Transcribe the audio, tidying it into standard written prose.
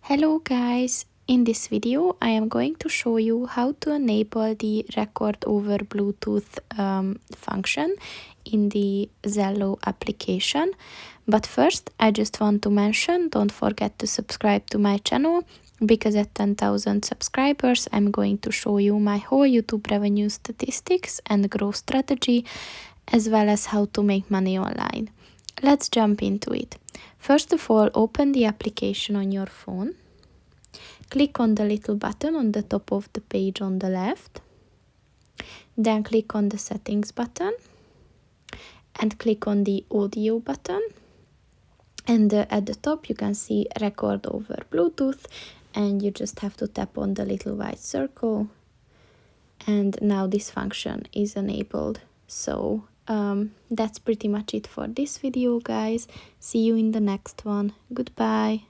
Hello guys! In this video I am going to show you how to enable the record over Bluetooth function in the Zello application. But first I just want to mention, don't forget to subscribe to my channel, because at 10,000 subscribers I'm going to show you my whole YouTube revenue statistics and growth strategy, as well as how to make money online. Let's jump into it. First of all, open the application on your phone. Click on the little button on the top of the page on the left. Then click on the settings button and click on the audio button. And at the top you can see record over Bluetooth, and you just have to tap on the little white circle. And now this function is enabled. So that's pretty much it for this video, guys. See you in the next one. Goodbye.